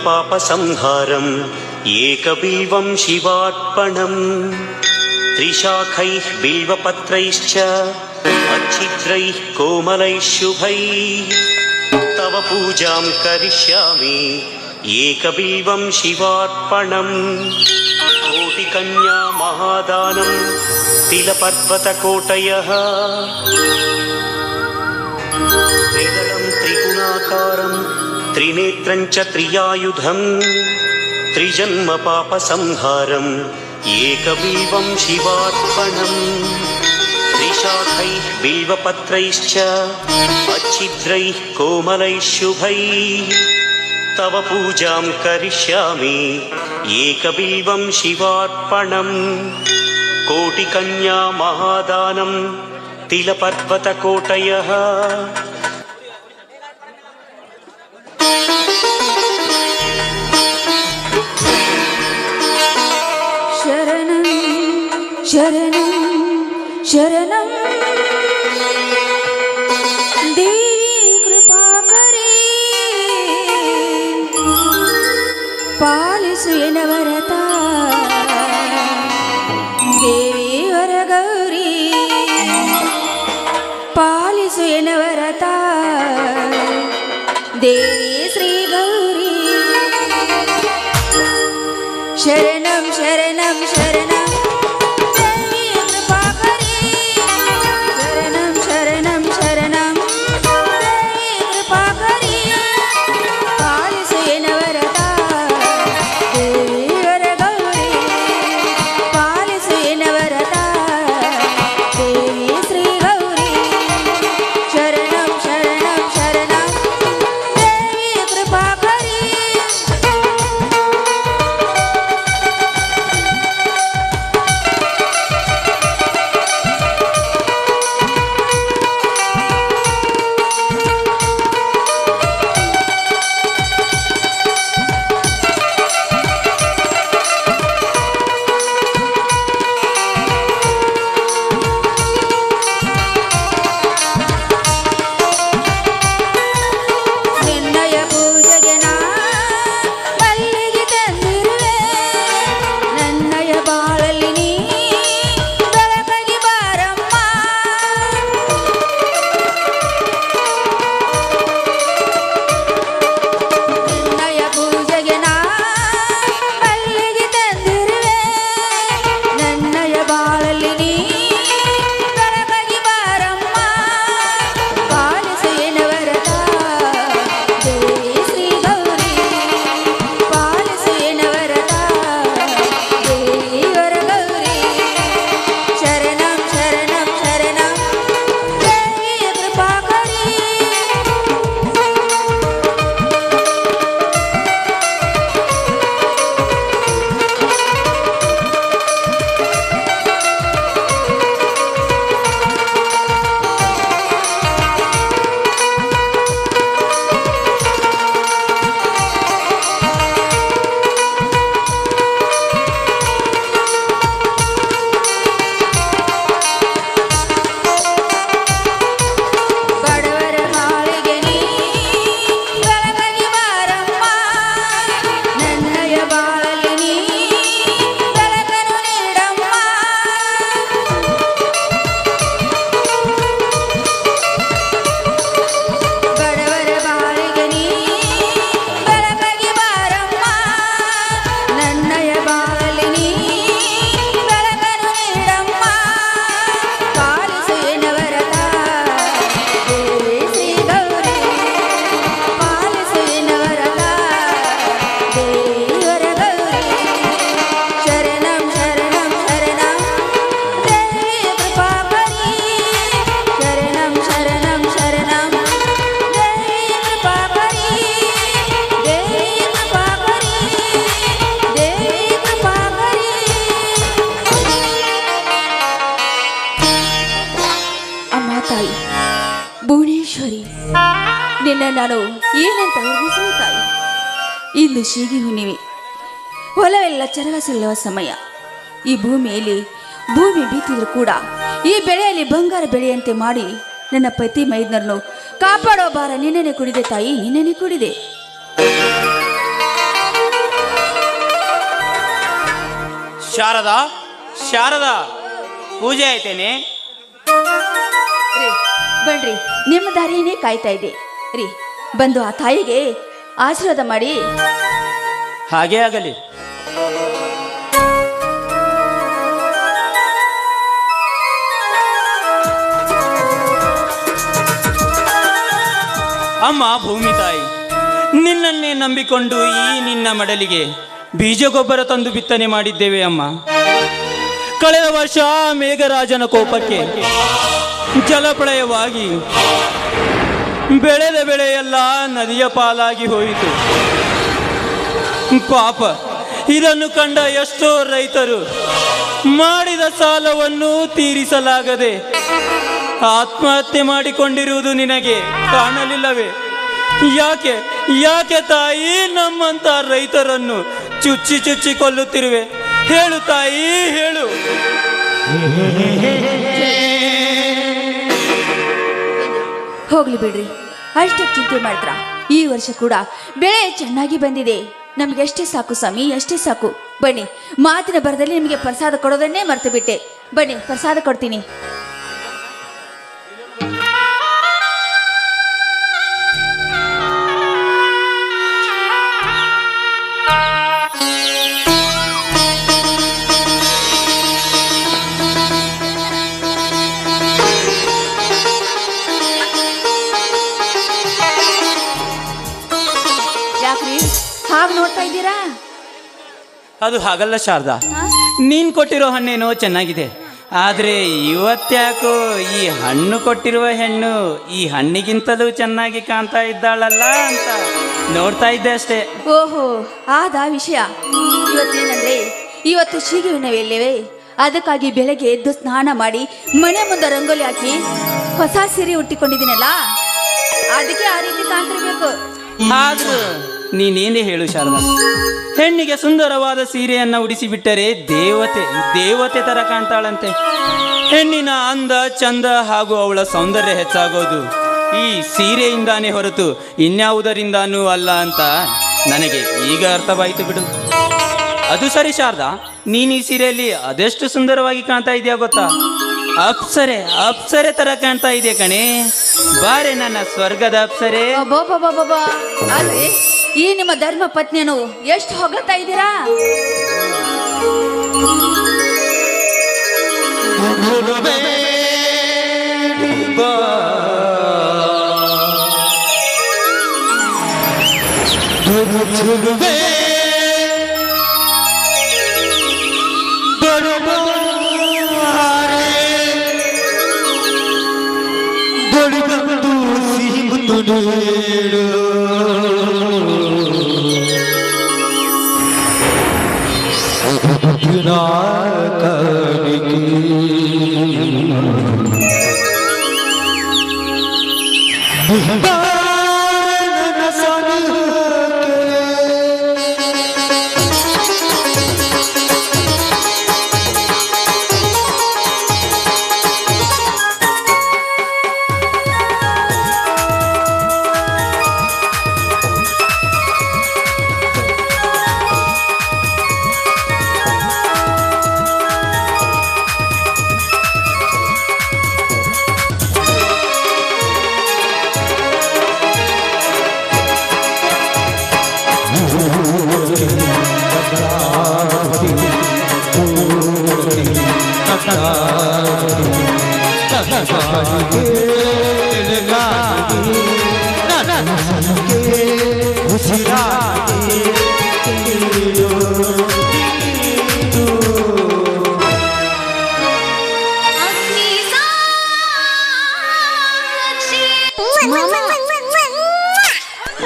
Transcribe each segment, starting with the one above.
पापसंहारम् एकबिल्वं शिवार्पणम् त्रिशाखैः बिल्वपत्रैश्च अच्छिद्रैः कोमलैः शुभैः तव पूजां करिष्यामि एकबिल्वं शिवार्पणम् कोटिकन्या महादानं तिलपर्वतकोटयः त्रिदलं त्रिगुणाकारं त्रिनेत्रं च त्रियायुधं त्रिजन्म पापसंहारम् एकबिल्वं शिवार्पणम् त्रिशाखैः बिल्वपत्रैश्च अच्छिद्रैः कोमलैः शुभैः तव पूजां करिष्यामि एकबिल्वं शिवार्पणम् कोटिकन्या महादानं तिलपर्वतकोटयः शरणं शरणं शरणं देवी कृपा करे पालिसु एनवरत देवी वरगौरी पालिसु एनवरत देवी श्री गौरी शरणं शरणं शरणं ನಿನ್ನ ನಾನು ಏನಂತ ವರ್ಣಿಸಲು ತಾಯಿ. ಇಂದು ಶೀಗಿ ಹುಣ್ಣಿಮೆ, ಹೊಲವೆಲ್ಲ ಚರಗಸಲ್ಲುವ ಸಮಯ. ಈ ಭೂಮಿ ಬಿತ್ತಿದ್ರು ಕೂಡ ಈ ಬೆಳೆಯಲ್ಲಿ ಬಂಗಾರ ಬೆಳೆಯಂತೆ ಮಾಡಿ ನನ್ನ ಪತಿ ಮೈದ್ನರನ್ನು ಕಾಪಾಡೋ ಭಾರ ನಿನ್ನೆನೆ ಕುಡಿದೆ ತಾಯಿ, ನಿನ್ನೆನೆ ಕುಡಿದೆ. ಶಾರದಾ, ಶಾರದಾ, ಪೂಜೆ ಆಯ್ತೇನೆ? ರೀ ಬನ್ರಿ, ನಿಮ್ಮ ದಾರಿಯೇ ಕಾಯ್ತಾ ಇದೆ ರೀ. ಬಂದು ಆ ತಾಯಿಗೆ ಆಶೀರ್ವಾದ ಮಾಡಿ. ಹಾಗೇ ಆಗಲಿ. ಅಮ್ಮ ಭೂಮಿ ತಾಯಿ, ನಿನ್ನನ್ನೇ ನಂಬಿಕೊಂಡು ಈ ನಿನ್ನ ಮಡಲಿಗೆ ಬೀಜ ಗೊಬ್ಬರ ತಂದು ಬಿತ್ತನೆ ಮಾಡಿದ್ದೇವೆ ಅಮ್ಮ. ಕಳೆದ ವರ್ಷ ಮೇಘರಾಜನ ಕೋಪಕ್ಕೆ ಜಲಪ್ರಳಯವಾಗಿ ಬೆಳೆದ ಬೆಳೆಯೆಲ್ಲ ನದಿಯ ಪಾಲಾಗಿ ಹೋಯಿತು. ಪಾಪ, ಇದನ್ನು ಕಂಡ ಎಷ್ಟೋ ರೈತರು ಮಾಡಿದ ಸಾಲವನ್ನು ತೀರಿಸಲಾಗದೆ ಆತ್ಮಹತ್ಯೆ ಮಾಡಿಕೊಂಡಿರುವುದು ನಿನಗೆ ಕಾಣಲಿಲ್ಲವೇ? ಯಾಕೆ ಯಾಕೆ ತಾಯಿ ನಮ್ಮಂತ ರೈತರನ್ನು ಚುಚ್ಚಿ ಚುಚ್ಚಿ ಕೊಲ್ಲುತ್ತಿರುವೆ? ಹೇಳು ತಾಯಿ, ಹೇಳು. ಹೋಗ್ಲಿ ಬಿಡ್ರಿ, ಅಷ್ಟೇ ಚಿಂತೆ ಮಾಡ್ತಾರ. ಈ ವರ್ಷ ಕೂಡ ಬೆಳೆ ಚೆನ್ನಾಗಿ ಬಂದಿದೆ. ನಮ್ಗೆ ಎಷ್ಟೇ ಸಾಕು ಸ್ವಾಮಿ, ಎಷ್ಟೇ ಸಾಕು. ಬನ್ನಿ, ಮಾತಿನ ಬರದಲ್ಲಿ ನಿಮಗೆ ಪ್ರಸಾದ ಕೊಡೋದನ್ನೇ ಮರ್ತು ಬಿಟ್ಟೆ. ಬನ್ನಿ, ಪ್ರಸಾದ ಕೊಡ್ತೀನಿ. ಹಾಗೆ ನೋಡ್ತಾ ಇದ್ದೀರಾ? ಅದು ಹಾಗಲ್ಲ ಶಾರದಾ, ನೀನು ಕೊಟ್ಟಿರೋ ಹಣ್ಣೇನೋ ಚೆನ್ನಾಗಿದೆ, ಆದರೆ ಇವತ್ತ್ಯಾಕೋ ಈ ಹಣ್ಣು ಕೊಟ್ಟಿರುವ ಹೆಣ್ಣು ಈ ಹಣ್ಣಿಗಿಂತಲೂ ಚೆನ್ನಾಗಿ ಕಾಣ್ತಾ ಇದ್ದಾಳಲ್ಲ ಅಂತ ನೋಡ್ತಾ ಇದ್ದೆ ಅಷ್ಟೇ. ಓಹೋ, ಆದ ವಿಷಯ. ಇವತ್ತೇನಂದ್ರೆ, ಇವತ್ತು ಶೀಘ್ರವೇ, ಅದಕ್ಕಾಗಿ ಬೆಳಗ್ಗೆ ಎದ್ದು ಸ್ನಾನ ಮಾಡಿ ಮನೆ ಮುಂದೆ ರಂಗೋಲಿ ಹಾಕಿ ಹೊಸ ಸೀರೆ ಉಟ್ಟಿಕೊಂಡಿದ್ದೀನಲ್ಲ, ಅದಕ್ಕೆ ಆ ರೀತಿ ಕಾಣ್ತಿರ್ಬೇಕು. ಆದ್ರೂ ನೀನೇನೇ ಹೇಳು ಶಾರದಾ, ಹೆಣ್ಣಿಗೆ ಸುಂದರವಾದ ಸೀರೆಯನ್ನ ಉಡಿಸಿಬಿಟ್ಟರೆ ದೇವತೆ ದೇವತೆ ತರ ಕಾಣ್ತಾಳಂತೆ. ಹೆಣ್ಣಿನ ಅಂದ ಚಂದ ಹಾಗೂ ಅವಳ ಸೌಂದರ್ಯ ಹೆಚ್ಚಾಗೋದು ಈ ಸೀರೆಯಿಂದಾನೇ ಹೊರತು ಇನ್ಯಾವುದರಿಂದಾನೂ ಅಲ್ಲ ಅಂತ ನನಗೆ ಈಗ ಅರ್ಥವಾಯಿತು ಬಿಡು. ಅದು ಸರಿ ಶಾರದಾ, ನೀನು ಈ ಸೀರೆಯಲ್ಲಿ ಅದೆಷ್ಟು ಸುಂದರವಾಗಿ ಕಾಣ್ತಾ ಇದೆಯಾ ಗೊತ್ತಾ? ಅಪ್ಸರೆ ಅಪ್ಸರೆ ತರ ಕಾಣ್ತಾ ಇದೆಯಾ ಕಣೆ. ಬಾರೆ ನನ್ನ ಸ್ವರ್ಗದ ಅಪ್ಸರೆ. ಅಲ್ರಿ, ಈ ನಿಮ್ಮ ಧರ್ಮ ಪತ್ನಿಯನ್ನು ಎಷ್ಟು ಹೊಗಳ್ತಾ ಇದ್ದೀರಾ?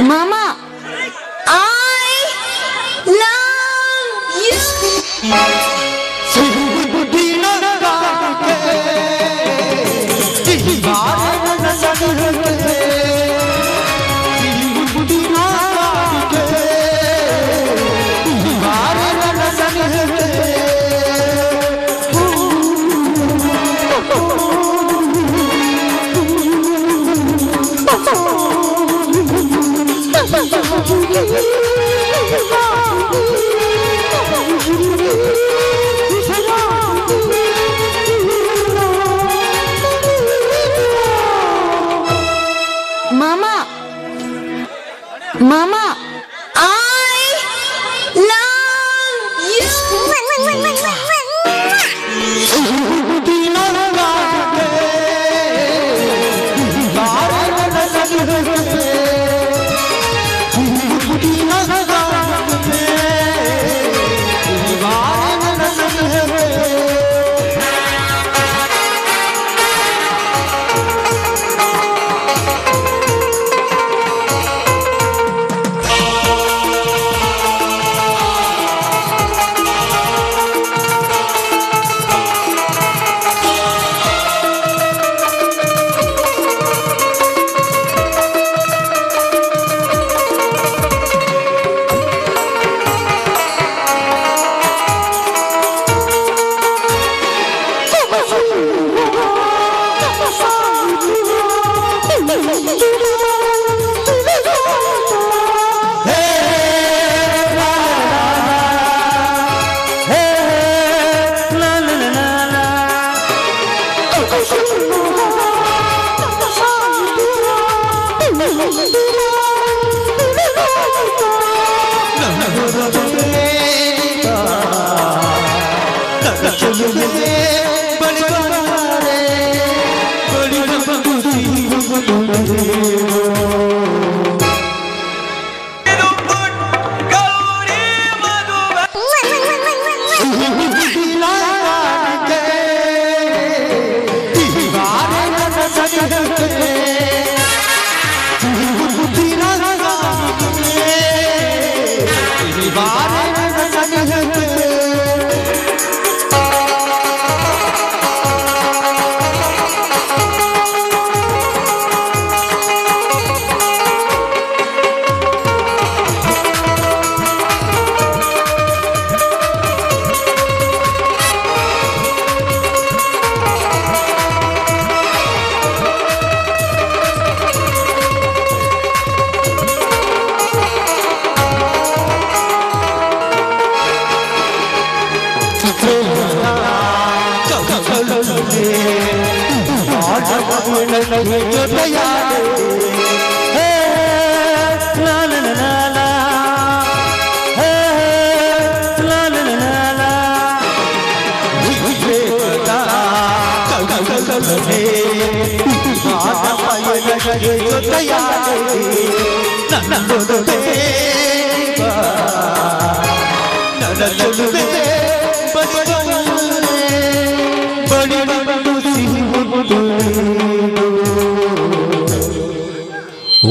Mama, I love you.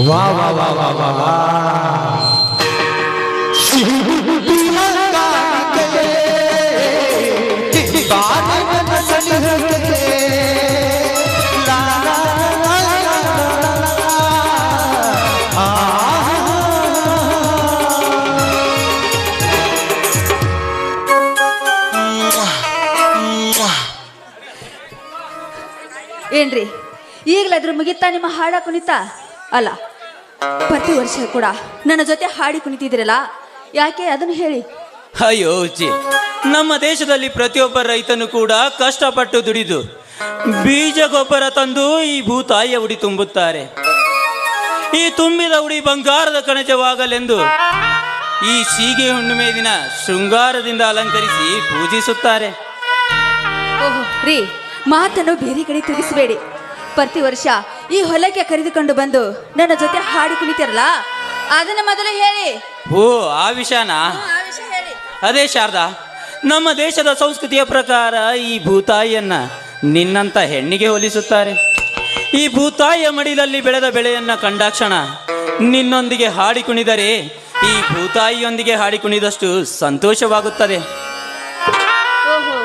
वाह वाह वाह वाह वाह वाह ಏನ್ರಿ ಈಗಲಾದ್ರೂ ಮುಗಿತಾ ನಿಮ್ಮ ಹಾಡ ಕುಣಿತ ಅಲ್ಲ ಪ್ರತಿ ವರ್ಷ ಕೂಡ ನನ್ನ ಜೊತೆ ಹಾಡಿ ಕುಣಿತಿದ್ದೀರಲ್ಲ ಯಾಕೆ ಅದನ್ನು ಹೇಳಿ. ಅಯ್ಯೋ ಅಜ್ಜಿ, ನಮ್ಮ ದೇಶದಲ್ಲಿ ಪ್ರತಿಯೊಬ್ಬ ರೈತನು ಕೂಡ ಕಷ್ಟಪಟ್ಟು ದುಡಿದು ಬೀಜ ಗೊಬ್ಬರ ತಂದು ಈ ಭೂತಾಯಿಯ ಉಡಿ ತುಂಬುತ್ತಾರೆ. ಈ ತುಂಬಿದ ಉಡಿ ಬಂಗಾರದ ಕಣಜವಾಗಲೆಂದು ಈ ಸೀಗೆ ಹುಣ್ಣಿಮೆ ದಿನ ಶೃಂಗಾರದಿಂದ ಅಲಂಕರಿಸಿ ಪೂಜಿಸುತ್ತಾರೆ. ಓಹೋ ರೀ, ಮಾತನ್ನು ಬೇರೆ ಕಡೆ ತಿರುಗಿಸಬೇಡಿ. ಪ್ರತಿ ವರ್ಷ ಈ ಹೊಲಕ್ಕೆ ಕರೆದುಕೊಂಡು ಬಂದು ನನ್ನ ಜೊತೆ ಹಾಡಿ ಕುಣಿತಿರಲ್ಲ ಅದನ್ನ ಮೊದಲು ಹೇಳಿ. ಓ, ಆ ವಿಷಯನಾ? ಅದೇ ಶಾರದಾ, ನಮ್ಮ ದೇಶದ ಸಂಸ್ಕೃತಿಯ ಪ್ರಕಾರ ಈ ಭೂತಾಯಿಯನ್ನ ನಿನ್ನಂತ ಹೆಣ್ಣಿಗೆ ಹೋಲಿಸುತ್ತಾರೆ. ಈ ಭೂತಾಯಿಯ ಮಡಿಲಲ್ಲಿ ಬೆಳೆದ ಬೆಳೆಯನ್ನ ಕಂಡಾಕ್ಷಣ ನಿನ್ನೊಂದಿಗೆ ಹಾಡಿ ಕುಣಿದರೆ ಈ ಭೂತಾಯಿಯೊಂದಿಗೆ ಹಾಡಿ ಕುಣಿದಷ್ಟು ಸಂತೋಷವಾಗುತ್ತದೆ. ಓಹೋ,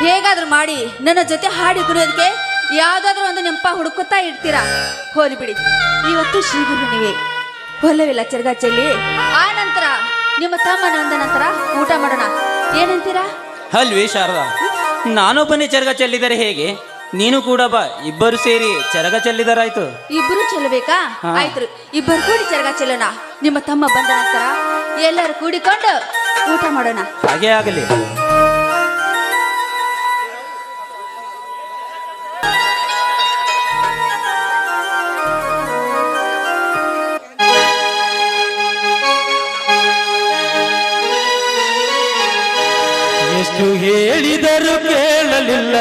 ಹೇಗಾದ್ರೂ ಮಾಡಿ ನನ್ನ ಜೊತೆ ಹಾಡಿ ಕುಣಿಯೋದಕ್ಕೆ ಯಾವ್ದಾದ್ರೂ ಒಂದು ನೆಂಪ ಹುಡುಕುತ್ತಾ ಇರ್ತೀರಾ. ಹೋಲಿ ಬಿಡಿ, ಇವತ್ತು ಶ್ರೀಗುರು ನೀವೇ ಹೊಲವೆಲ್ಲ ಚರ್ಗ ಚೆಲ್ಲಿ ಆ ನಂತರ ನಿಮ್ಮ ತಮ್ಮ ನಂದ ನಂತರ ಊಟ ಮಾಡೋಣ, ಏನಂತೀರಾ? ಅಲ್ವೇ ಶಾರದಾ, ನಾನೊಬ್ಬನೇ ಚರಗ ಚೆಲ್ಲಿದರೆ ಹೇಗೆ? ನೀನು ಕೂಡ ಬಾ, ಇಬ್ಬರು ಸೇರಿ ಚರಗ ಚೆಲ್ಲಿದರಾಯ್ತು. ಇಬ್ಬರು ಚೆಲ್ಲಬೇಕಾ? ಆಯ್ತು, ಇಬ್ಬರು ಕೂಡಿ ಚರಗ ಚೆಲ್ಲೋಣ. ನಿಮ್ಮ ತಮ್ಮ ಬಂದ ನಂತರ ಎಲ್ಲರೂ ಕೂಡಿಕೊಂಡು ಊಟ ಮಾಡೋಣ. ಹಾಗೆ ಆಗಲಿ. ಎಷ್ಟು ಹೇಳಿದರೂ ಕೇಳಲಿಲ್ಲ.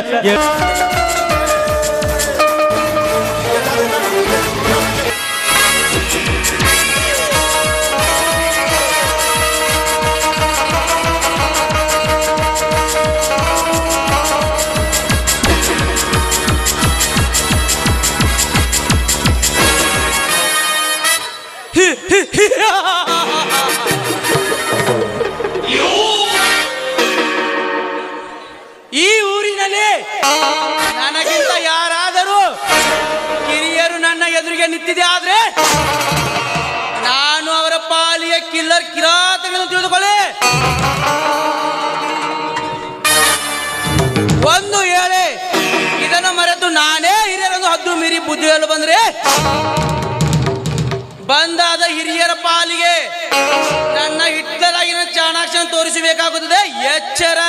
ಈ ಊರಿನಲ್ಲಿ ನನಗಿಂತ ಯಾರಾದರೂ ಕಿರಿಯರು ನನ್ನ ಎದುರಿಗೆ ನಿಂತಿದೆ ಆದ್ರೆ ನಾನು ಅವರ ಪಾಲಿಯ ಕಿಲ್ಲರ್ ಕಿರಾತಗಳನ್ನು ತಿಳಿದುಕೊಳ್ಳಿ. ಒಂದು ಹೇಳಿ ಇದನ್ನು ಮರೆತು ನಾನೇ ಹಿರಿಯರನ್ನು ಹದ್ದು ಮೀರಿ ಬುದ್ಧಿ ಹೇಳಲು ಬಂದ್ರೆ ಬಂದಾದ ಹಿರಿಯರ ಪಾಲಿಗೆ ನನ್ನ ಹಿಟ್ಟಲಾಗಿನ ಚಾಣಾಕ್ಷನ ತೋರಿಸಬೇಕಾಗುತ್ತದೆ. ಎಚ್ಚರ.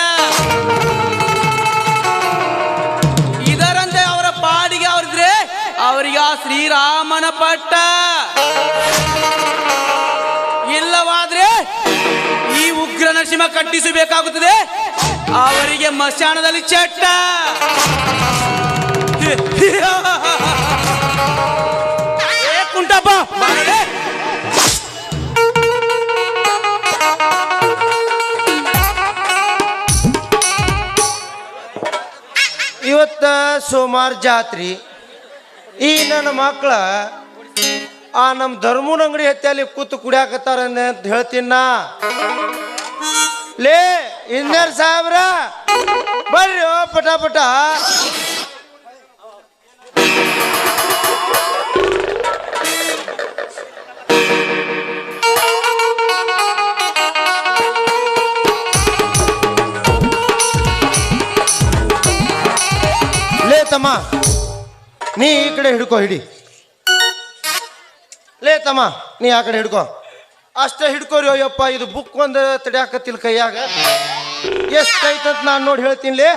ಇದರಂತೆ ಅವರ ಪಾಡಿಗೆ ಅವರಿದ್ರೆ ಅವರಿಗೆ ಆ ಶ್ರೀರಾಮನ ಪಟ್ಟ, ಇಲ್ಲವಾದ್ರೆ ಈ ಉಗ್ರ ನರಸಿಂಹ ಕಟ್ಟಿಸಬೇಕಾಗುತ್ತದೆ. ಅವರಿಗೆ ಮಶಾಣದಲ್ಲಿ ಚಟ್ಟ. ಕುಂಟಪ್ಪ ಇವತ್ತ ಸೋಮವಾರ ಜಾತ್ರಿ. ಈ ನನ್ನ ಮಕ್ಕಳ ಆ ನಮ್ಮ ಧರ್ಮನ ಅಂಗಡಿ ಹತ್ತಿ ಕೂತು ಕುಡಿಯಾಕತ್ತಾರ ಅಂತ ಹೇಳ್ತೀನ ನಾ. ಲೇ ಇಂಜಿನಿಯರ್ ಸಾಹೇಬ್ರ ಬರ್ರಿ ಪಟ. ಲೇ ತಮ್ಮ ನೀ ಈ ಕಡೆ ಹಿಡ್ಕೋ, ಹಿಡಿ. ಲೇ ತಮ್ಮ ನೀ ಆ ಕಡೆ ಹಿಡ್ಕೋ. ಅಷ್ಟೇ ಹಿಡ್ಕೋರಿ. ಅಯ್ಯಪ್ಪ ಇದು ಬುಕ್ ಒಂದು ತಡ್ಯಾಕತ್ತಿಲ್ಲ ಕೈಯಾಗ. ಎಷ್ಟೈತಂತ ನಾನು ನೋಡಿ ಹೇಳ್ತೀನಿ. ಲೇ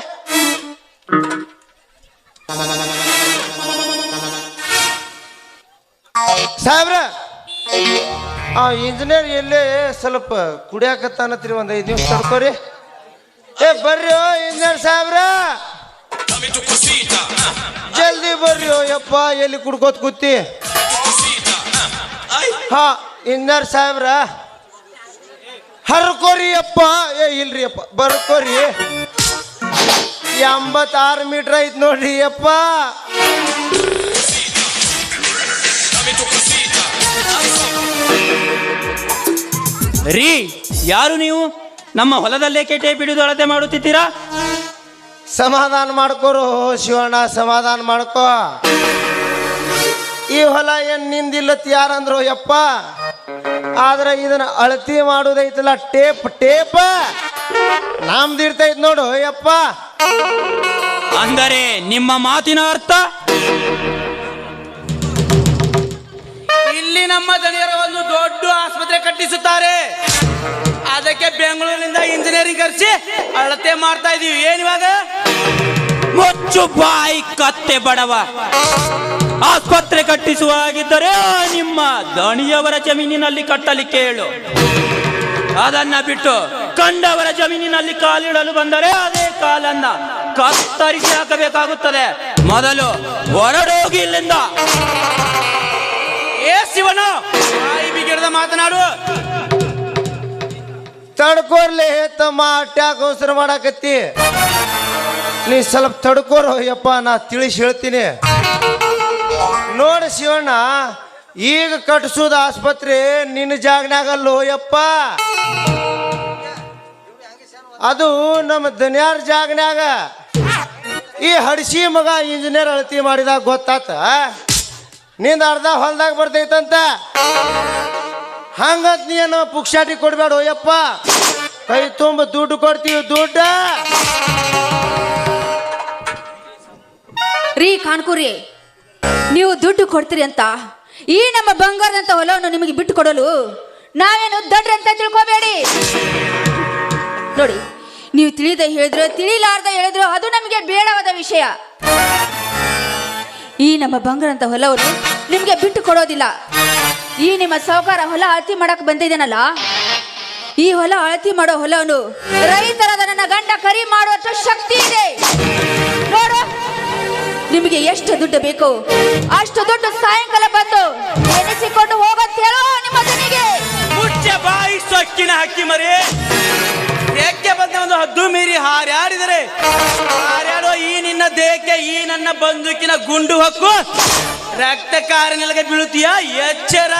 ಸಾಹೇಬ್ರ ಆ ಇಂಜಿನಿಯರ್ ಎಲ್ಲೇ ಸ್ವಲ್ಪ ಕುಡಿಯಾಕತ್ತಾನತ್ರಿ, ಒಂದು 5 ನಿಮಿಷ ತಡ್ಕೋರಿ. ಏ ಬರ್ರಿ ಇಂಜಿನಿಯರ್ ಸಾಹೇಬ್ರ, ಜಲ್ದಿ ಬರ್ರಿ. ಯಪ್ಪ ಎಲ್ಲಿ ಕುಡ್ಕೋತ್ ಕೂತಿ. ಹಾ ಇಂಜಿನಿಯರ್ ಸಾಹೇಬ್ರ ಹರ್ಕೋರಿ ಅಪ್ಪ. ಏ ಇಲ್ರಿ ಅಪ್ಪ ಬರ್ಕೋರಿ. 86 ಮೀಟರ್ ಐತ್ ನೋಡ್ರಿ ಅಪ್ಪ. ರೀ ಯಾರು ನೀವು? ನಮ್ಮ ಹೊಲದಲ್ಲೇ ಕೆಟೆ ಬಿಡುದು ಅಳತೆ ಮಾಡುತ್ತಿದ್ದೀರಾ? ಸಮಾಧಾನ ಮಾಡ್ಕೋರು ಶಿವಣ್ಣ, ಸಮಾಧಾನ ಮಾಡ್ಕೋ. ಈ ಹೊಲ ಏನ್ ನಿಂದಿಲ್ಲತ್ ಯಾರಂದ್ರು ಯಪ್ಪ. ಆದ್ರೆ ಇದನ್ನ ಅಳತಿ ಮಾಡೋದೈತಲ್ಲ ಟೇಪ್ ನಮ್ದಿರ್ತೈತ್ ನೋಡು ಯಪ್ಪ. ಅಂದರೆ ನಿಮ್ಮ ಮಾತಿನ ಅರ್ಥ ಇಲ್ಲಿ ನಮ್ಮ ದಣಿಯರ ಒಂದು ದೊಡ್ಡ ಆಸ್ಪತ್ರೆ ಕಟ್ಟಿಸುತ್ತಾರೆ, ಅದಕ್ಕೆ ಬೆಂಗಳೂರಿನಿಂದ ಇಂಜಿನಿಯರಿಂಗ್ ಕರೆಸಿ ಅಳತೆ ಮಾಡ್ತಾ ಇದೀವಿ. ಏನಿವಾಗ ಮುಚ್ಚು ಬಾಯಿ ಕತ್ತೆ ಬಡವ. ಆಸ್ಪತ್ರೆ ಕಟ್ಟಿಸುವ ಹಾಗಿದ್ದರೆ ನಿಮ್ಮ ದಣಿಯವರ ಜಮೀನಿನಲ್ಲಿ ಕಟ್ಟಲಿಕ್ಕೆ ಹೇಳು. ಅದನ್ನ ಬಿಟ್ಟು ಕಂಡವರ ಜಮೀನಿನಲ್ಲಿ ಕಾಲಿಡಲು ಬಂದರೆ ಅದೇ ಕಾಲನ್ನ ಕತ್ತರಿಸಿ ಹಾಕಬೇಕಾಗುತ್ತದೆ. ಮೊದಲು ಹೊರಡೋಗಿ ಇಲ್ಲಿಂದ. ಏ ಶಿವನ ಬಾಯಿ ಬಿಗಿಡದ ಮಾತನಾಡು. ತಡ್ಕೋರ್ಲಿ ತಮ್ಮ, ಅಟ್ಯಾಕ್ ಅವಸರ ಮಾಡಾಕತ್ತಿ. ನೀ ಸ್ವಲ್ಪ ತಡ್ಕೋರು ಯಪ್ಪ, ನಾ ತಿಳಿಸಿ ಹೇಳ್ತೀನಿ. ನೋಡಿ ಶಿವಣ್ಣ, ಈಗ ಕಟ್ಸೋದು ಆಸ್ಪತ್ರೆ ನಿನ್ನ ಜಾಗನಾಗಲ್ಲೋ ಯಪ್ಪ. ಅದು ನಮ್ಮ ದನಿಯಾರ ಜಾಗನ್ಯಾಗ. ಈ ಹಡಿಸಿ ಮಗ ಇಂಜಿನಿಯರ್ ಅಳತಿ ಮಾಡಿದಾಗ ಗೊತ್ತಾತ ನಿಂದ ಅರ್ಧ ಹೊಲ್ದಾಗ ಬರ್ತೈತಂತ. ಹಂಗಂತ ನೀನು ಪುಕ್ಷಾಟಿ ಕೊಡ್ಬೇಡ ಯಪ್ಪ. ಕೈ ತುಂಬ ದುಡ್ಡು ಕೊಡ್ತೀವಿ, ದುಡ್ಡು. ರೀ ಕಾಣ್ಕೂರಿ, ನೀವು ದುಡ್ಡು ಕೊಡ್ತೀರಿ ಅಂತ ಈ ನಮ್ಮ ಬಂಗಾರದಂತ ಹೊಲವನ್ನು ನಿಮಗೆ ಬಿಟ್ಟು ಕೊಡಲು ನಾವೇನು ದಡ್ರ ಅಂತ ತಿಳ್ಕೊಬೇಡಿ. ನೋಡಿ, ನೀವು ತಿಳಿದ ಹೇಳಿದ್ರು ತಿಳಿಲಾರ್ದ ಹೇಳಿದ್ರು ಅದು ನಮಗೆ ಬೇಡವಾದ ವಿಷಯ. ಈ ನಮ್ಮ ಬಂಗಾರದಂತ ಹೊಲವನ್ನು ನಿಮಗೆ ಬಿಟ್ಟು ಕೊಡೋದಿಲ್ಲ. ಈ ನಿಮ್ಮ ಸಾಹುಕಾರ ಹೊಲ ಅಳತಿ ಮಾಡಕ್ ಬಂದಿದ್ದೇನಲ್ಲ, ಈ ಹೊಲ ಅಳತಿ ಮಾಡೋ ಹೊಲವನ್ನು ರೈತರಾದ ನನ್ನ ಗಂಡ ಕರಿ ಮಾಡುವಷ್ಟು ಶಕ್ತಿ ಇದೆ. ನೋಡು, ನಿಮಗೆ ಎಷ್ಟು ದುಡ್ಡು ಬೇಕು ಅಷ್ಟು ದುಡ್ಡು ಸಾಯಂಕಾಲ ಬಂದು ಎನಿಸಿಕೊಂಡು ಹೋಗುತ್ತೇಳೋ ನಿಮ್ಮ ಜನಿಗೆ. ಮುಚ್ಚ ಬಾಯಿ ಸೊಕ್ಕಿನ ಹಕ್ಕಿ ಮರಿ. ಏಕೆ ಬಂದ ಒಂದು ಹದ್ದು ಮೀರಿ ಹಾರ್ಯಾಡಿದರೆ ಹಾರ್ಯಾಡೋ ಈ ನಿನ್ನ ದೇಹಕ್ಕೆ ಈ ನನ್ನ ಬಂದೂಕಿನ ಗುಂಡು ಹಕ್ಕು ರಕ್ತಕಾರ ನೆಲಗೆ ಬೀಳುತ್ತೀಯ. ಎಚ್ಚರ.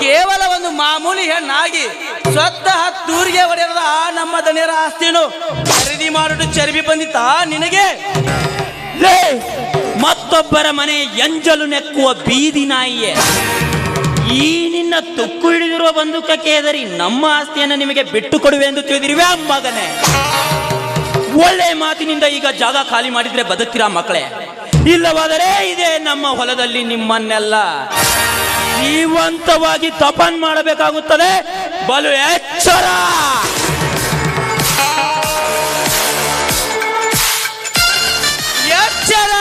ಕೇವಲ ಒಂದು ಮಾಮೂಲಿ ಹೆಣ್ಣಾಗಿ ಸ್ವತಃ ತೂರಿಗೆ ಹೊಡೆಯದ ಆ ನಮ್ಮ ದಣಿಯರ ಆಸ್ತಿಯನ್ನು ಖರೀದಿ ಮಾಡಿಟ್ಟು ಚರ್ಬಿ ಬಂದಿತ್ತ ನಿನಗೆ? ಮತ್ತೊಬ್ಬರ ಮನೆ ಎಂಜಲು ನೆಕ್ಕುವ ಬೀದಿ ನಾಯಿಯೇ, ಈ ನಿನ್ನ ತುಕ್ಕು ಹಿಡಿದಿರುವ ಬಂದೂಕಕ್ಕೆ ಹೆದರಿ ನಮ್ಮ ಆಸ್ತಿಯನ್ನು ನಿಮಗೆ ಬಿಟ್ಟು ಕೊಡುವೆ ಎಂದು ತಿಳಿದಿರುವೆ ಮಗನೇ. ಒಳ್ಳೆ ಮಾತಿನಿಂದ ಈಗ ಜಾಗ ಖಾಲಿ ಮಾಡಿದ್ರೆ ಬದುಕ್ತೀರಾ ಮಕ್ಕಳೇ? ಇಲ್ಲವಾದರೆ ಇದೇ ನಮ್ಮ ಹೊಲದಲ್ಲಿ ನಿಮ್ಮನ್ನೆಲ್ಲ ಜೀವಂತವಾಗಿ ತಪನ್ ಮಾಡಬೇಕಾಗುತ್ತದೆ. ಬಲು ಎಚ್ಚರ. ಎಚ್ಚರ.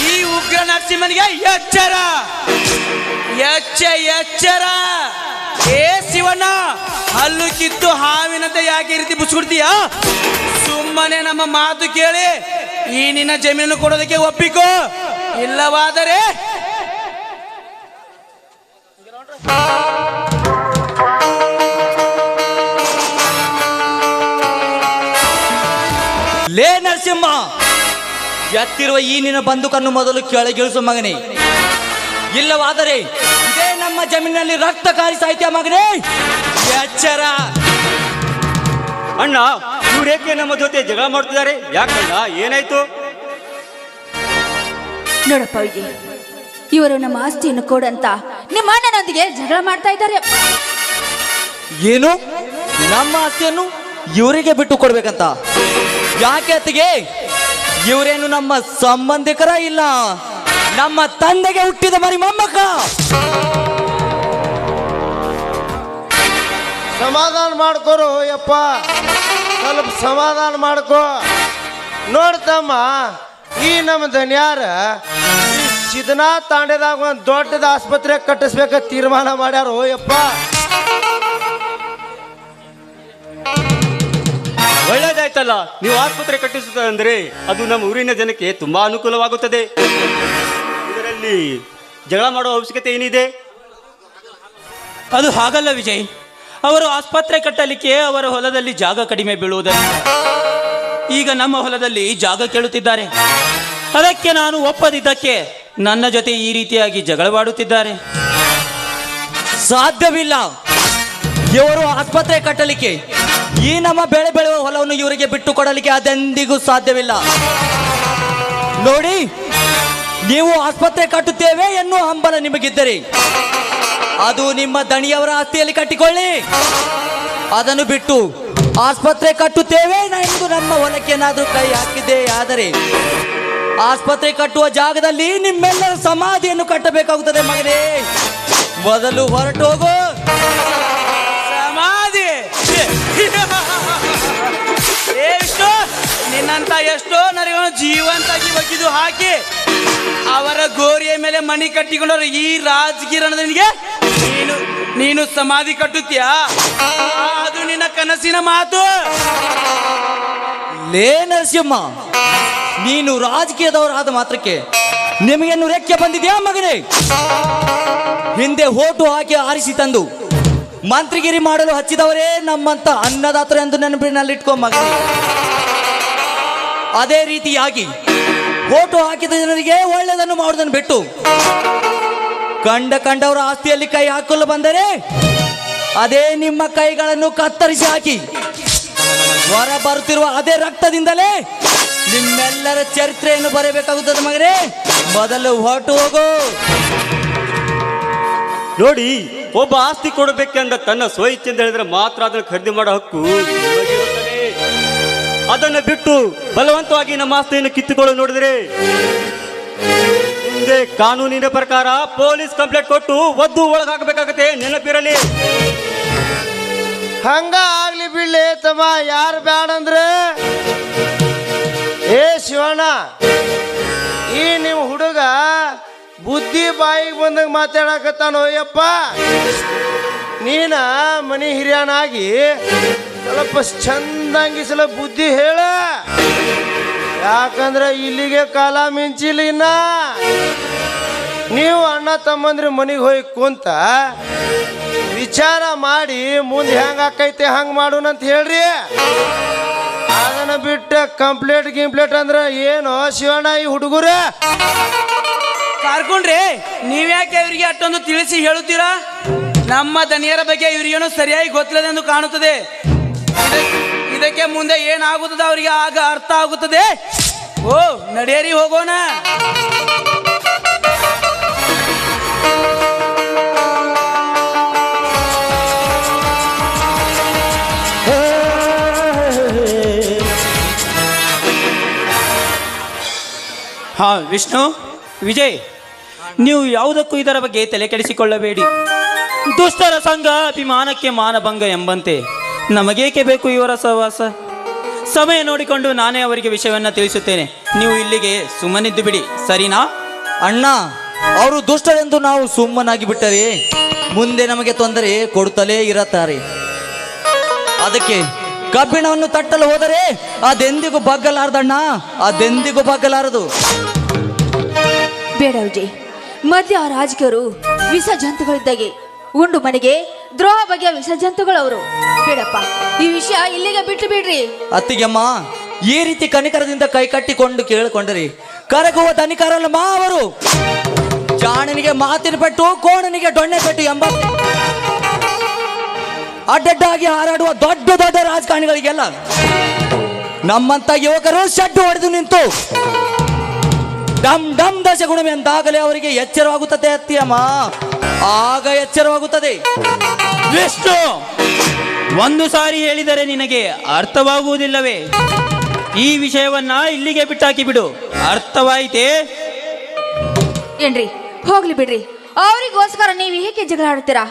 ಈ ಉಗ್ರ ನರಸಿಂಹನಿಗೆ ಎಚ್ಚರ. ಎಚ್ಚರ. ಏ ಶಿವಣ್ಣ, ಹಲ್ಲು ಕಿತ್ತು ಹಾವಿನಂತೆ ಯಾಕೆ ಈ ರೀತಿ ಬುಚ್ಚಿಡ್ತೀಯ? ಸುಮ್ಮನೆ ನಮ್ಮ ಮಾತು ಕೇಳಿ ಈ ನಿನ್ನ ಜಮೀನು ಕೊಡೋದಕ್ಕೆ ಒಪ್ಪಿಕೋ, ಇಲ್ಲವಾದರೆ ಲೇ ನರಸಿಂಹ, ಎತ್ತಿರುವ ಈ ನಿನ್ನ ಬಂದೂಕನ್ನು ಮೊದಲು ಕೆಳಗಿಳಿಸು ಮಗನೇ, ಇಲ್ಲವಾದರೆ ಇದೇ ನಮ್ಮ ಜಮೀನಿನಲ್ಲಿ ರಕ್ತ ಕಾರಿ ಸಾಹಿತ್ಯ ಮಗನೇ, ಎಚ್ಚರ. ಅಣ್ಣ, ಇವ್ರೇಕೆ ನಮ್ಮ ಜೊತೆ ಜಗಳ ಮಾಡ್ತಿದ್ದಾರೆ? ಯಾಕಣ್ಣ, ಏನಾಯ್ತು? ನೋಡಪ್ಪ ವಿಜಯ್, ಇವರು ನಮ್ಮ ಆಸ್ತಿಯನ್ನು ಕೊಡಂತ ನಿಮ್ಮ ಅಣ್ಣನೊಂದಿಗೆ ಜಗಳ ಮಾಡ್ತಾ ಇದ್ದಾರೆ. ಏನು, ನಮ್ಮ ಆಸ್ತಿಯನ್ನು ಇವರಿಗೆ ಬಿಟ್ಟು ಕೊಡ್ಬೇಕಂತ? ಯಾಕೆ ಅತ್ತಿಗೆ? ಇವರೇನು ನಮ್ಮ ಸಂಬಂಧಿಕರ? ಇಲ್ಲ ನಮ್ಮ ತಂದೆಗೆ ಹುಟ್ಟಿದ ಮರಿ ಮೊಮ್ಮಕ್ಕ? ಸಮಾಧಾನ ಮಾಡ್ಕೋರು ಯಪ್ಪ, ಸ್ವಲ್ಪ ಸಮಾಧಾನ ಮಾಡ್ಕೋ. ನೋಡ್ತಮ್ಮ, ಈ ನಮ್ಮ ದನಿಯಾರ ಈ ಸಿದ್ಧನಾಥ್ ತಾಂಡೆದಾಗ ಒಂದು ದೊಡ್ಡದ ಆಸ್ಪತ್ರೆ ಕಟ್ಟಿಸ್ಬೇಕ ತೀರ್ಮಾನ ಮಾಡ್ಯಾರು ಯಪ್ಪ. ಒಳ್ಳೇದಾಯ್ತಲ್ಲ, ನೀವು ಆಸ್ಪತ್ರೆ ಕಟ್ಟಿಸುತ್ತ ಅಂದ್ರೆ ಅದು ನಮ್ಮ ಊರಿನ ಜನಕ್ಕೆ ತುಂಬಾ ಅನುಕೂಲವಾಗುತ್ತದೆ. ಇದರಲ್ಲಿ ಜಗಳ ಮಾಡುವ ಅವಶ್ಯಕತೆ ಏನಿದೆ? ಅದು ಹಾಗಲ್ಲ ವಿಜಯ್. ಅವರು ಆಸ್ಪತ್ರೆ ಕಟ್ಟಲಿಕ್ಕೆ ಅವರ ಹೊಲದಲ್ಲಿ ಜಾಗ ಕಡಿಮೆ ಬೀಳುವುದರಿಂದ ಈಗ ನಮ್ಮ ಹೊಲದಲ್ಲಿ ಜಾಗ ಕೇಳುತ್ತಿದ್ದಾರೆ. ಅದಕ್ಕೆ ನಾನು ಒಪ್ಪದಿದ್ದಕ್ಕೆ ನನ್ನ ಜೊತೆ ಈ ರೀತಿಯಾಗಿ ಜಗಳವಾಡುತ್ತಿದ್ದಾರೆ. ಸಾಧ್ಯವಿಲ್ಲ. ಇವರು ಆಸ್ಪತ್ರೆ ಕಟ್ಟಲಿಕ್ಕೆ ಈ ನಮ್ಮ ಬೆಳೆ ಬೆಳೆಯುವ ಹೊಲವನ್ನು ಇವರಿಗೆ ಬಿಟ್ಟು ಕೊಡಲಿಕ್ಕೆ ಅದೆಂದಿಗೂ ಸಾಧ್ಯವಿಲ್ಲ. ನೋಡಿ, ನೀವು ಆಸ್ಪತ್ರೆ ಕಟ್ಟುತ್ತೇವೆ ಎನ್ನುವ ಹಂಬಲ ನಿಮಗಿದ್ದರೆ ಅದು ನಿಮ್ಮ ದಣಿಯವರ ಆಸ್ತಿಯಲ್ಲಿ ಕಟ್ಟಿಕೊಳ್ಳಿ. ಅದನ್ನು ಬಿಟ್ಟು ಆಸ್ಪತ್ರೆ ಕಟ್ಟುತ್ತೇವೆ ಎಂದು ನಮ್ಮ ಹೊಲಕ್ಕೆ ಏನಾದರೂ ಕೈ ಹಾಕಿದ್ದೆ ಆದರೆ ಆಸ್ಪತ್ರೆ ಕಟ್ಟುವ ಜಾಗದಲ್ಲಿ ನಿಮ್ಮೆಲ್ಲರ ಸಮಾಧಿಯನ್ನು ಕಟ್ಟಬೇಕಾಗುತ್ತದೆ ಮಗನೇ. ಮೊದಲು ಹೊರಟು ಹೋಗು. ಸಮಾಧಿ? ಎಷ್ಟು ನಿನ್ನಂತ ಎಷ್ಟೋ ನರಿಗಳನ್ನು ಜೀವಂತಾಗಿ ಒಗ್ಗಿದು ಹಾಕಿ ಅವರ ಗೋರಿಯ ಮೇಲೆ ಮಣಿ ಕಟ್ಟಿಕೊಂಡವರು ಈ ರಾಜಕೀರಣದನಿಗೆ ನೀನು ಸಮಾಧಿ ಕಟ್ಟುತ್ತೀಯಾ? ಅದು ನಿನ್ನ ಕನಸಿನ ಮಾತು. ಲೇ ನರಸಿಂಹ, ನೀನು ರಾಜಕೀಯದವರಾದ ಮಾತ್ರಕ್ಕೆ ನಿಮಗೇನು ರೆಕ್ಕೆ ಬಂದಿದೆಯಾ ಮಗನೇ? ಹಿಂದೆ ಓಟು ಹಾಕಿ ಆರಿಸಿ ತಂದು ಮಂತ್ರಿಗಿರಿ ಮಾಡಲು ಹಚ್ಚಿದವರೇ ನಮ್ಮಂತ ಅನ್ನದಾತರು ಎಂದು ನೆನಪಿನಲ್ಲಿಟ್ಕೊ ಮಗನೇ. ಅದೇ ರೀತಿಯಾಗಿ ಓಟು ಹಾಕಿದ ಜನರಿಗೆ ಒಳ್ಳೆಯದನ್ನು ಮಾಡುವುದನ್ನು ಬಿಟ್ಟು ಕಂಡವರ ಆಸ್ತಿಯಲ್ಲಿ ಕೈ ಹಾಕಲು ಬಂದರೆ ಅದೇ ನಿಮ್ಮ ಕೈಗಳನ್ನು ಕತ್ತರಿಸಿ ಹಾಕಿ ಹೊರ ಬರುತ್ತಿರುವ ಅದೇ ರಕ್ತದಿಂದಲೇ ನಿಮ್ಮೆಲ್ಲರ ಚರಿತ್ರೆಯನ್ನು ಬರೆಯಬೇಕಾಗುತ್ತದೆ ಮಗನೇ. ಮೊದಲು ಹೊರಟು ಹೋಗು. ನೋಡಿ, ಒಬ್ಬ ಆಸ್ತಿ ಕೊಡಬೇಕೆಂದ ತನ್ನ ಸ್ವಇಚ್ಛೆಯಿಂದ ಹೇಳಿದ್ರೆ ಮಾತ್ರ ಅದನ್ನು ಖರೀದಿ ಮಾಡೋ ಹಕ್ಕು ನಿಮಗಿರುತ್ತದೆ. ಅದನ್ನು ಬಿಟ್ಟು ಬಲವಂತವಾಗಿ ನಮ್ಮ ಆಸ್ತಿಯನ್ನು ಕಿತ್ತುಕೊಳ್ಳಲು ನೋಡಿದರೆ ಮುಂದೆ ಕಾನೂನಿನ ಪ್ರಕಾರ ಪೊಲೀಸ್ ಕಂಪ್ಲೇಂಟ್ ಕೊಟ್ಟು ಒದ್ದು ಒಳಗಾಗಬೇಕಾಗತ್ತೆ, ನೆನಪಿರಲಿ. ಹಂಗ ಆಗ್ಲಿ ಬಿಡ್ಲಿ ತಮ್ಮ, ಯಾರು ಬ್ಯಾಡ ಅಂದ್ರೆ ಏ ಶಿವಣ್ಣ, ಈ ನಿಮ್ಮ ಹುಡುಗ ಬುದ್ಧಿ ಬಾಯಿಗೆ ಬಂದಂಗೆ ಮಾತಾಡಕತ್ತಾನೋ ಯಪ್ಪ. ನೀನ ಮನಿ ಹಿರಿಯನಾಗಿ ಸ್ವಲ್ಪ ಚಂದಂಗಿ ಸ್ವಲ್ಪ ಬುದ್ಧಿ ಹೇಳ. ಯಾಕಂದ್ರೆ ಇಲ್ಲಿಗೆ ಕಾಲ ಮಿಂಚಿಲ್ಲ. ಇನ್ನ ನೀವು ಅಣ್ಣ ತಮ್ಮಂದ್ರೆ ಮನೆಗೆ ಹೋಗಿ ಕುಂತ ವಿಚಾರ ಮಾಡಿ ಮುಂದೆ ಹೆಂಗೆ ಆಕೈತೆ ಹಂಗೆ ಮಾಡೋಣಂತ ಹೇಳ್ರಿ. ಅದನ್ನ ಬಿಟ್ಟು ಕಂಪ್ಲೇಂಟ್ ಅಂದ್ರೆ ಏನು ಶಿವಣ್ಣ ಈ ಹುಡುಗರ ಕಾರ್ಕೊಂಡ್ರೆ ನೀವ್ಯಾಕೆ ಇವರಿಗೆ ಅಷ್ಟೊಂದು ತಿಳಿಸಿ ಹೇಳುತ್ತೀರಾ? ನಮ್ಮ ದನಿಯರ ಬಗ್ಗೆ ಇವರಿಗೇನು ಸರಿಯಾಗಿ ಗೊತ್ತಿಲ್ಲದೆಂದು ಕಾಣುತ್ತದೆ. ಇದಕ್ಕೆ ಮುಂದೆ ಏನಾಗುತ್ತದೆ ಅವರಿಗೆ ಆಗ ಅರ್ಥ ಆಗುತ್ತದೆ. ಓ ನಡೆಯರಿ, ಹೋಗೋಣ. ಹಾ ವಿಷ್ಣು, ವಿಜಯ್, ನೀವು ಯಾವುದಕ್ಕೂ ಇದರ ಬಗ್ಗೆ ತಲೆ ಕೆಡಿಸಿಕೊಳ್ಳಬೇಡಿ. ದುಷ್ಟರ ಸಂಘ ಅಭಿಮಾನಕ್ಕೆ ಮಾನಭಂಗ ಎಂಬಂತೆ ನಮಗೇಕೆ ಬೇಕು ಇವರ ಸಹವಾಸ? ಸಮಯ ನೋಡಿಕೊಂಡು ನಾನೇ ಅವರಿಗೆ ವಿಷಯವನ್ನು ತಿಳಿಸುತ್ತೇನೆ. ನೀವು ಇಲ್ಲಿಗೆ ಸುಮ್ಮನಿದ್ದು ಬಿಡಿ, ಸರಿನಾ? ಅಣ್ಣ, ಅವರು ದುಷ್ಟರೆಂದು ನಾವು ಸುಮ್ಮನಾಗಿ ಬಿಟ್ಟರೆ ಮುಂದೆ ನಮಗೆ ತೊಂದರೆ ಕೊಡುತ್ತಲೇ ಇರುತ್ತಾರೆ. ಅದಕ್ಕೆ ಕಬ್ಬಿಣವನ್ನು ತಟ್ಟಲು ಹೋದರೆ ಅದೆಂದಿಗೂ ಬಗ್ಗಲಾರದಣ್ಣ, ಅದೆಂದಿಗೂ ಬಗ್ಗಲಾರದು. ಬೇಡ ವಿಜಯ್, ಮಧ್ಯ ಆ ರಾಜಕೀಯರು ವಿಷ ಜಂತುಗಳಿದ್ದಾಗೆ ಉಂಡು ಮನೆಗೆ ದ್ರೋಹ ಬಗೆಯ ವಿಷ ಜಂತುಗಳವರು. ಬೇಡಪ್ಪ, ಈ ವಿಷಯ ಇಲ್ಲಿಗೆ ಬಿಟ್ಟು ಬಿಡ್ರಿ. ಅತ್ತಿಗೆಮ್ಮ, ಈ ರೀತಿ ಕನಿಕರದಿಂದ ಕೈ ಕಟ್ಟಿಕೊಂಡು ಕೇಳಿಕೊಂಡರೆ ಕರಗುವ ಧನಿಕರಲ್ಲಮ್ಮ ಅವರು. ಜಾಣನಿಗೆ ಮಾತಿನ ಪೆಟ್ಟು, ಕೋಣನಿಗೆ ಡೊಣ್ಣೆ ಪೆಟ್ಟು ಎಂಬ ಅಡ್ಡಡ್ಡಾಗಿ ಹಾರಾಡುವ ದೊಡ್ಡ ದೊಡ್ಡ ರಾಜಕಾರಣಿಗಳಿಗೆಲ್ಲ ನಮ್ಮಂತ ಯುವಕರು ಶೆಡ್ಡು ಹೊಡೆದು ನಿಂತು ಡಮ್ ಡಮ್ ದಶಗುಣಮೆ ಅಂತಾಗಲೇ ಅವರಿಗೆ ಎಚ್ಚರವಾಗುತ್ತದೆ ಅತ್ತಿಯಮ್ಮ, ಆಗ ಎಚ್ಚರವಾಗುತ್ತದೆ. ವಿಷ್ಣು, ಒಂದು ಸಾರಿ ಹೇಳಿದರೆ ನಿನಗೆ ಅರ್ಥವಾಗುವುದಿಲ್ಲವೇ? ಈ ವಿಷಯವನ್ನ ಇಲ್ಲಿಗೆ ಬಿಟ್ಟಾಕಿ ಬಿಡು, ಅರ್ಥವಾಯಿತೇ? ಏನ್ರಿ, ಹೋಗ್ಲಿ ಬಿಡ್ರಿ. ಅವರಿಗೋಸ್ಕರ ನೀವು ಏಕೆ ಜಗಳ ಆಡ್ತೀರಾ?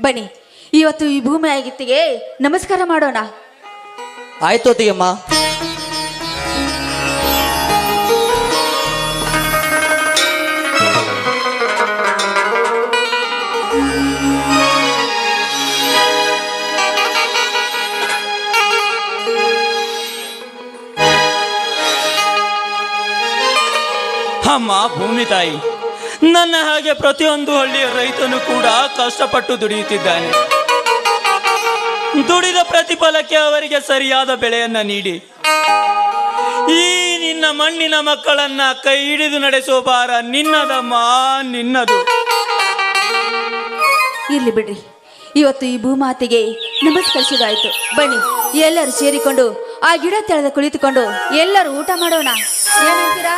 ಬನ್ನಿ, ಇವತ್ತು ಈ ಭೂಮಿ ಆಗಿತ್ತಿಗೆ ನಮಸ್ಕಾರ ಮಾಡೋಣ. ಆಯ್ತು ಅತ್ತಿಗೆಮ್ಮ. ಅಮ್ಮ ಭೂಮಿ ತಾಯಿ, ನನ್ನ ಹಾಗೆ ಪ್ರತಿಯೊಂದು ಹಳ್ಳಿಯ ರೈತನು ಕೂಡ ಕಷ್ಟಪಟ್ಟು ದುಡಿಯುತ್ತಿದ್ದಾನೆ. ದುಡಿದ ಪ್ರತಿಫಲಕ್ಕೆ ಅವರಿಗೆ ಸರಿಯಾದ ಬೆಳೆಯನ್ನ ನೀಡಿ ಈ ನಿನ್ನ ಮಣ್ಣಿನ ಮಕ್ಕಳನ್ನ ಕೈ ಹಿಡಿದು ನಡೆಸುವ ಭಾರ ನಿನ್ನದಮ್ಮ, ನಿನ್ನದು. ಇರ್ಲಿ ಬಿಡ್ರಿ, ಇವತ್ತು ಈ ಭೂಮಾತೆಗೆ ನಮಸ್ಕರಿಸಿದಾಯ್ತು. ಬನ್ನಿ, ಎಲ್ಲರೂ ಸೇರಿಕೊಂಡು ಆ ಗಿಡ ತೆಳೆದ ಕುಳಿತುಕೊಂಡು ಎಲ್ಲರೂ ಊಟ ಮಾಡೋಣ. ಏನಂತೀರಾ?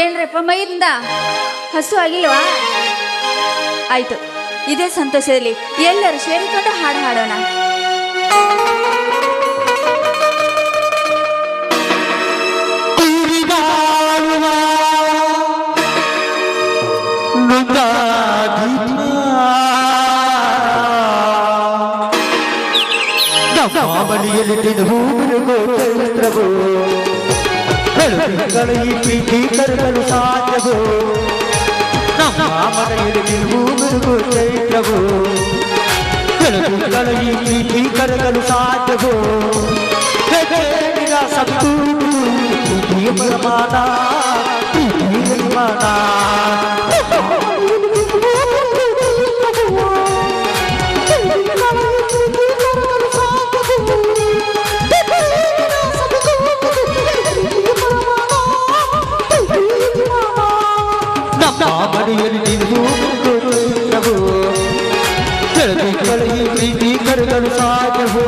ಏನ್ರಪ್ಪ, ಮೈದಿಂದ ಹಸು ಆಗಿಲ್ವಾ? ಆಯ್ತು, ಇದೇ ಸಂತೋಷದಲ್ಲಿ ಎಲ್ಲರೂ ಸೇರಿಕೊಂಡು ಹಾಡು ಹಾಡೋಣ. ಈ ಪ್ರೀತಿ ಕರಗಲು ಸಾಧ್ಯವೋ? ನಮ್ಮ ಮನೆಯಲ್ಲಿ ಮಿರುಗು ಚೈತ್ರವೋ? ಈ ಪ್ರೀತಿ ಕರಗಲು ಸಾಧ್ಯವೋ? ಸತ್ತು ಪ್ರಮಾಣ ನಿರ್ಮಾಣ ಮನೆಯಲ್ಲಿ ಈ ಪ್ರೀತಿ ಕರಗಲು ಸಾಧ್ಯವೋ?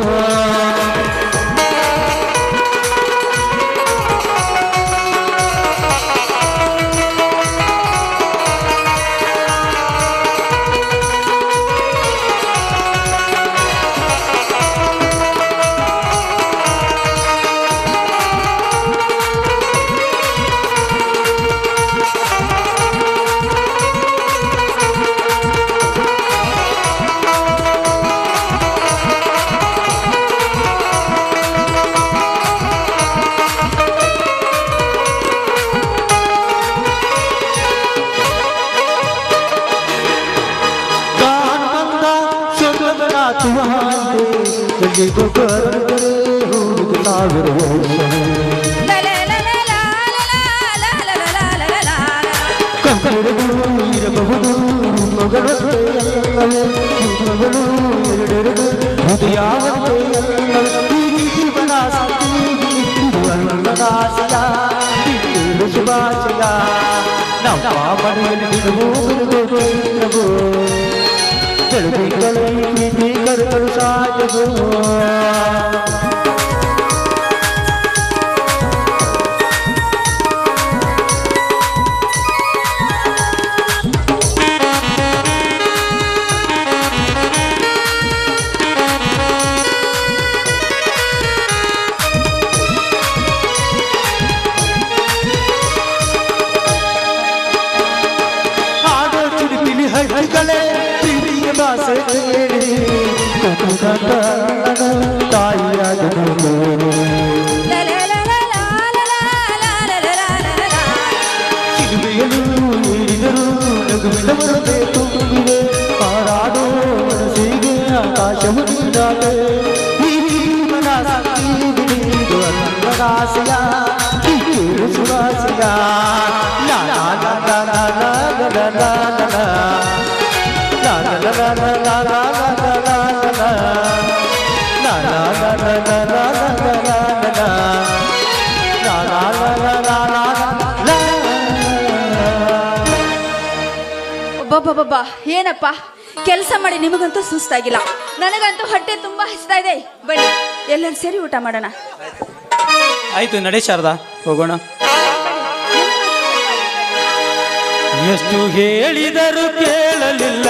ಕರಗಲು ಸಾಧ್ಯವೋ? ನೀಡಿದರು ನಗುವಿನ ಬರದೆ ತುಂಬಿದೆ ಹಾರಾಡೋ ಮನಸ್ಸಿಗೆ ಆಕಾಶವು ನೀಡಾದೆ ಈ ಜೀವನ ಸಂಗೀತ ಅನ್ನದಾಸೆಯ ಕೇಳು ಸುವಾಸಿಯ ಲಾ ಲಾ ಲಾ ಲಾ ಲಾ ಲಾ ಲಾ ಲಾ ಲಾ ಲಾ ಲಾ ಒಬ್ಬೊಬ್ಬೊಬ್ಬ ಏನಪ್ಪ ಕೆಲಸ ಮಾಡಿ ನಿಮಗಂತೂ ಸುಸ್ತಾಗಿಲ್ಲ, ನನಗಂತೂ ಹೊಟ್ಟೆ ತುಂಬಾ ಹಸ್ತಾ ಇದೆ. ಬನ್ನಿ ಎಲ್ಲರೂ ಸೇರಿ ಊಟ ಮಾಡೋಣ. ಆಯ್ತು ನಡೆ ಶಾರದಾ, ಹೋಗೋಣ. ಎಷ್ಟು ಹೇಳಿದರೂ ಕೇಳಲಿಲ್ಲ